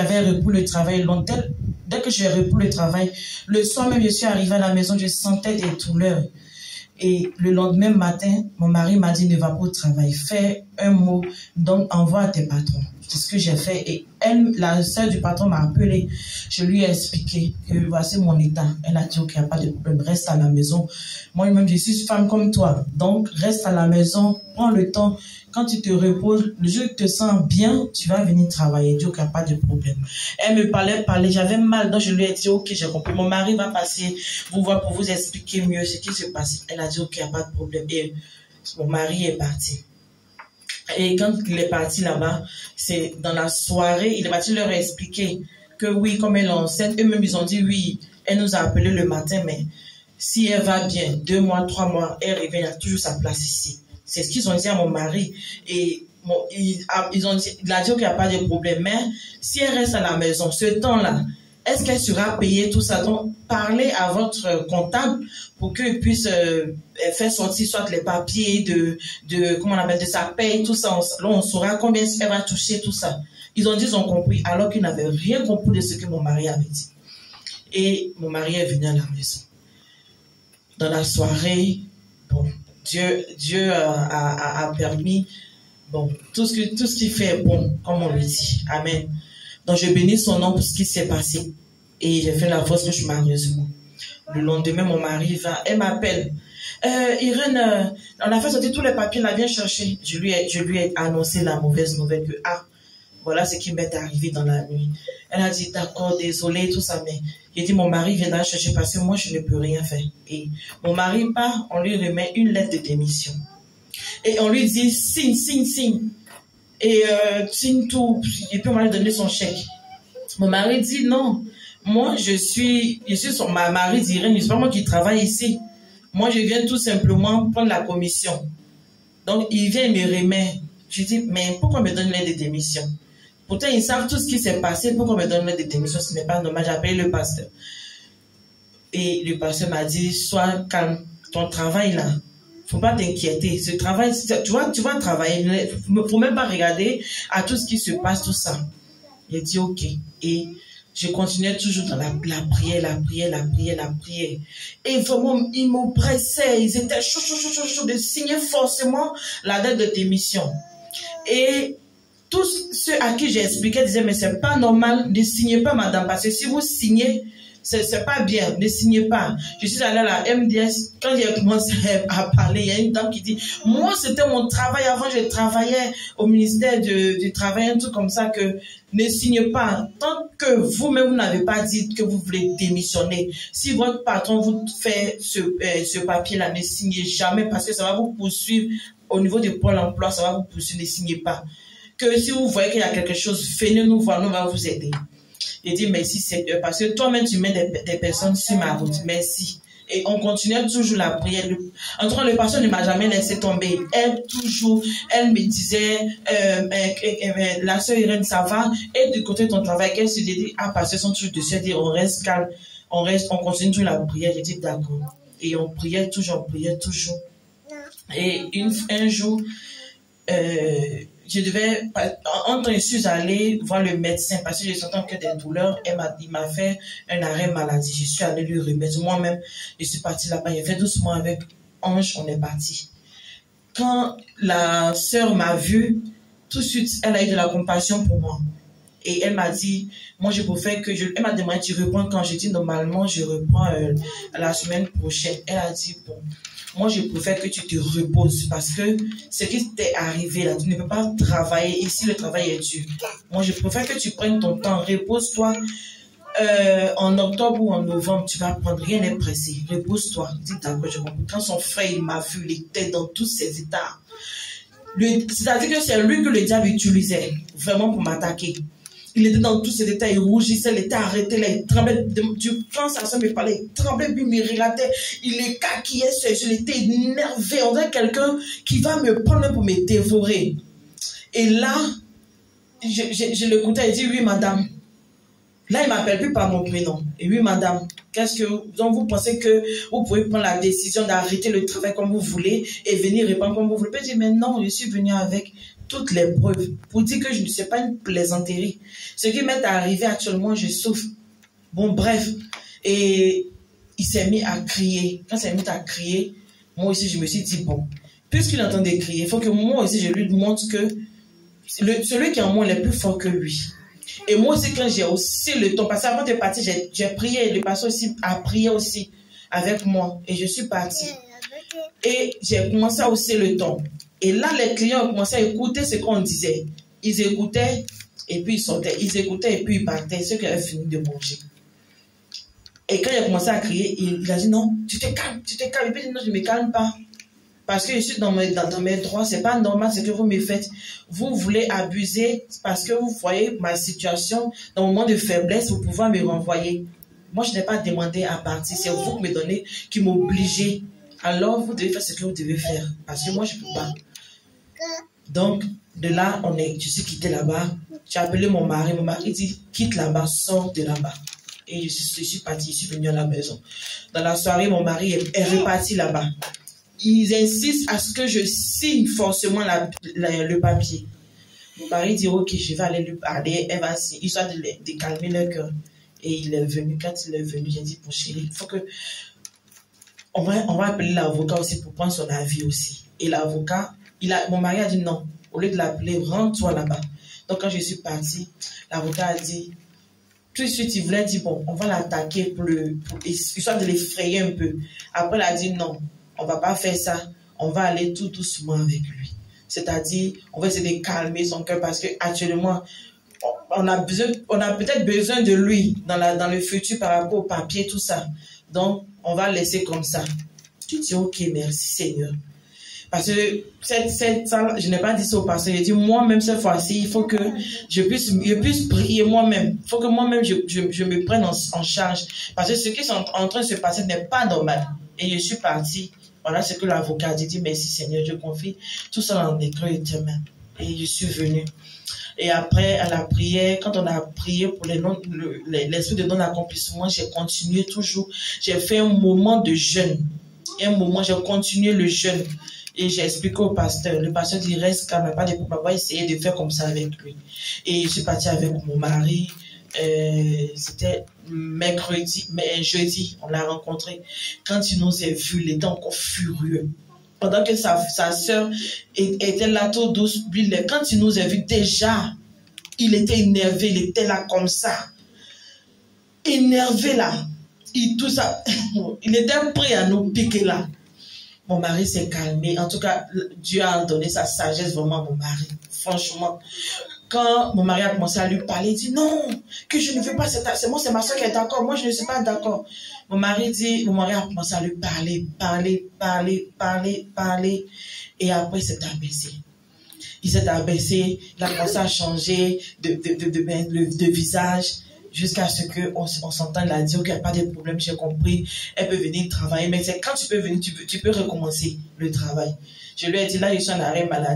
j'avais repris le travail. Dès que j'ai repris le travail, le soir même, je suis arrivée à la maison, je sentais des douleurs. Et le lendemain matin, mon mari m'a dit, ne va pas au travail, fais un mot, donc envoie à tes patrons. C'est ce que j'ai fait. Et elle, la sœur du patron m'a appelé. Je lui ai expliqué que voici mon état. Elle a dit, ok, il n'y a pas de problème, reste à la maison. Moi-même, je suis femme comme toi. Donc, reste à la maison, prends le temps. Quand tu te reposes, le jour que tu te sens bien, tu vas venir travailler. Dieu, qu'il n'y a pas de problème. Elle me parlait, j'avais mal. Donc, je lui ai dit, ok, j'ai compris. Mon mari va passer vous voir pour vous expliquer mieux ce qui se passe. Elle a dit, ok, il n'y a pas de problème. Et mon mari est parti. Et quand il est parti là-bas, c'est dans la soirée, il est parti leur expliquer que oui, comme elle est enceinte, eux-mêmes ils ont dit oui, elle nous a appelé le matin, mais si elle va bien, 2 mois, 3 mois, elle revient, elle a toujours sa place ici. C'est ce qu'ils ont dit à mon mari. Et bon, il a dit qu'il n'y a pas de problème, mais si elle reste à la maison, ce temps-là, est-ce qu'elle sera payée tout ça? Donc, parlez à votre comptable pour qu'il puisse faire sortir soit les papiers comment on appelle, de sa paye, tout ça. Là, on saura combien elle va toucher, tout ça. Ils ont dit, ils ont compris, alors qu'ils n'avaient rien compris de ce que mon mari avait dit. Et mon mari est venu à la maison. Dans la soirée, bon, Dieu a permis, bon, tout ce qu'il fait est bon, comme on le dit. Amen. Donc, je bénis son nom pour ce qui s'est passé. Et j'ai fait la fausse couche malheureusement. Le lendemain, mon mari va, elle m'appelle. Irène, on a fait sortir tous les papiers, elle vient chercher. Je lui ai annoncé la mauvaise nouvelle que, voilà ce qui m'est arrivé dans la nuit. Elle a dit, d'accord, désolé, tout ça, mais j'ai dit, mon mari viendra chercher parce que moi, je ne peux rien faire. Et mon mari part, on lui remet une lettre de démission. Et on lui dit, signe. Et signe tout, et puis on va lui donner son chèque. Mon mari dit, non, moi, je suis ma mari d'Irène, c'est pas moi qui travaille ici. Moi, je viens tout simplement prendre la commission. Donc, il vient et me remet. Je dis, mais pourquoi me donne l'aide de démission? Pourtant, ils savent tout ce qui s'est passé. Pourquoi me donne l'aide de démission? Ce n'est pas normal. J'ai appelé le pasteur. Et le pasteur m'a dit, sois calme. Ton travail là, faut pas t'inquiéter. Ce travail, tu vas travailler. Faut même pas regarder à tout ce qui se passe, tout ça. J'ai dit, ok. Et je continuais toujours dans la prière. Et vraiment, ils m'oppressaient. Ils étaient chauds de signer forcément la date de démission. Et tous ceux à qui j'ai expliqué disaient, mais c'est pas normal, ne signez pas, madame, parce que si vous signez, c'est pas bien, ne signez pas. Je suis allée à la MDS, quand j'ai commencé à parler, il y a une dame qui dit, moi c'était mon travail, avant je travaillais au ministère du Travail, un truc comme ça, que ne signez pas. Tant que vous-même vous n'avez pas dit que vous voulez démissionner, si votre patron vous fait ce papier-là, ne signez jamais parce que ça va vous poursuivre au niveau du Pôle emploi, ça va vous poursuivre, ne signez pas. Que si vous voyez qu'il y a quelque chose, venez nous voir, nous on va vous aider. Il dit merci Seigneur, parce que toi-même tu mets des personnes sur ma route. Merci. Et on continuait toujours la prière. En tout cas, le pasteur ne m'a jamais laissé tomber. Elle me disait, la sœur Irène, ça va. Et du côté de ton travail, qu'elle se dit, pasteur, sont toujours dessus. Elle dit, on reste calme, on continue toujours la prière. J'ai dit, d'accord. Et on priait toujours. Et un jour, je devais, je suis allée voir le médecin parce que je sentais que des douleurs. Il m'a fait un arrêt maladie. Je suis allée lui remettre. Moi-même, je suis partie là-bas. Il a fait doucement avec Ange, on est parti. Quand la sœur m'a vue, tout de suite, elle a eu de la compassion pour moi. Et elle m'a dit, moi je préfère que elle m'a demandé, tu reprends quand? J'ai dit, normalement, je reprends la semaine prochaine. Elle a dit, bon, moi je préfère que tu te reposes parce que ce qui t'est arrivé là, tu ne peux pas travailler. Ici, le travail est dur. Moi, je préfère que tu prennes ton temps, repose-toi. En octobre ou en novembre, tu vas prendre, rien n'est pressé. Repose-toi. Dis d'accord, je comprends. Quand son frère, il m'a vu, il était dans tous ses états. C'est-à-dire que c'est lui que le diable utilisait vraiment pour m'attaquer. Il était dans tous ses états, il rougissait, il était arrêté, là, il tremblait. Quand sa soeur me parlait, il tremblait, puis il me regardait, il écarquillait ses yeux, il était énervé. On dirait quelqu'un qui va me prendre pour me dévorer. Et là, je l'écoutais, il dit, oui, madame. Là, il ne m'appelle plus par mon prénom. Et oui, madame, donc vous pensez que vous pouvez prendre la décision d'arrêter le travail comme vous voulez et venir répondre comme vous voulez? Je dis, mais non, je suis venue avec toutes les preuves pour dire que je ne sais pas une plaisanterie. Ce qui m'est arrivé actuellement, je souffre. Bon, bref. Et il s'est mis à crier. Quand il s'est mis à crier, moi aussi, je me suis dit, bon, puisqu'il entendait crier, il faut que moi aussi, je lui montre que celui qui est en moi, il est plus fort que lui. Et moi aussi, quand j'ai aussi le ton, parce qu'avant de partir, j'ai prié, le pasteur aussi a prié aussi avec moi. Et je suis partie. Et j'ai commencé à hausser le ton. Et là, les clients ont commencé à écouter ce qu'on disait. Ils écoutaient et puis ils sortaient. Ils écoutaient et puis ils partaient. Ceux qui avaient fini de manger. Et quand il a commencé à crier, il a dit non, tu te calmes, tu te calmes. Il dit non, je ne me calme pas. Parce que je suis dans mes droits, c'est pas normal ce que vous me faites. Vous voulez abuser parce que vous voyez ma situation dans un moment de faiblesse, vous pouvez me renvoyer. Moi, je n'ai pas demandé à partir, c'est vous qui me donnez, qui m'obligez. Alors, vous devez faire ce que vous devez faire. Parce que moi, je ne peux pas. Donc, de là, je suis quitté là-bas. J'ai appelé mon mari. Mon mari dit, quitte là-bas, sors de là-bas. Et je suis partie, je suis venue à la maison. Dans la soirée, mon mari est reparti là-bas. Ils insistent à ce que je signe forcément le papier. Mon mari dit, ok, je vais aller lui parler. Elle va signer, histoire de calmer leur cœur. Et il est venu. Quand il est venu, j'ai dit, pour chérie, il faut que... On va appeler l'avocat aussi pour prendre son avis aussi. Et l'avocat, mon mari a dit non. Au lieu de l'appeler, rentre-toi là-bas. Donc quand je suis partie, l'avocat a dit, tout de suite, il voulait dire, bon, on va l'attaquer pour histoire de l'effrayer un peu. Après, il a dit non, on ne va pas faire ça. On va aller tout doucement avec lui. C'est-à-dire, on va essayer de calmer son cœur parce qu'actuellement, on a peut-être besoin de lui dans le futur par rapport au papier, tout ça. Donc, on va laisser comme ça. Tu dis, ok, merci Seigneur. Parce que je n'ai pas dit ça au pasteur. J'ai dit, moi-même, cette fois-ci, il faut que je puisse prier moi-même. Il faut que moi-même, je me prenne en charge. Parce que ce qui est en train de se passer n'est pas normal. Et je suis partie. Voilà ce que l'avocat a dit. Dit, merci Seigneur, je confie tout ça dans les creux de tes mains. Et je suis venue. Et après, à la prière, quand on a prié pour l'esprit de non-accomplissement, j'ai continué toujours. J'ai fait un moment de jeûne. Un moment, j'ai continué le jeûne. Et j'ai expliqué au pasteur. Le pasteur dit, reste calme, pas de problème. On va essayer de faire comme ça avec lui. Et je suis partie avec mon mari. C'était jeudi, on l'a rencontré. Quand il nous a vus, il était encore furieux. Pendant que sa soeur était là tout douce, quand il nous a vus déjà, il était énervé, il était là comme ça. Énervé là. Tout ça. Il était prêt à nous piquer là. Mon mari s'est calmé. En tout cas, Dieu a donné sa sagesse vraiment à mon mari. Franchement. Quand mon mari a commencé à lui parler, il dit non, que je ne veux pas, c'est ma soeur qui est d'accord, moi je ne suis pas d'accord. Mon mari a commencé à lui parler. Et après, il s'est abaissé. Il s'est abaissé, il a commencé à changer de visage jusqu'à ce qu'on s'entende. Il a dit, ok, il n'y a pas de problème, j'ai compris, elle peut venir travailler, mais c'est quand tu peux venir, tu peux recommencer le travail. Je lui ai dit, là, je suis en arrêt maladie.